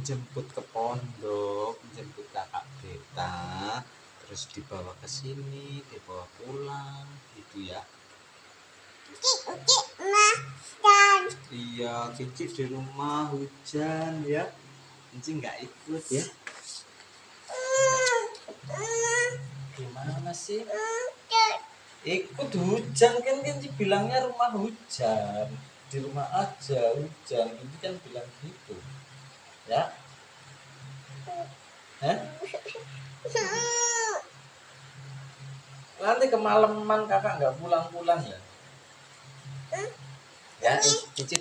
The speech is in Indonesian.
jemput ke pondok, jemput kakak beta, terus dibawa ke sini, dibawa pulang, gitu ya. Oke, Ma. Dan Iya, Cici di rumah hujan ya. Cici nggak ikut ya. Gimana sih? Ikut hujan kan Cici bilangnya rumah hujan. Di rumah aja hujan, Cici kan bilang gitu. Ya? Hah? Nanti kemalaman kakak nggak pulang-pulang ya? Ya, Cici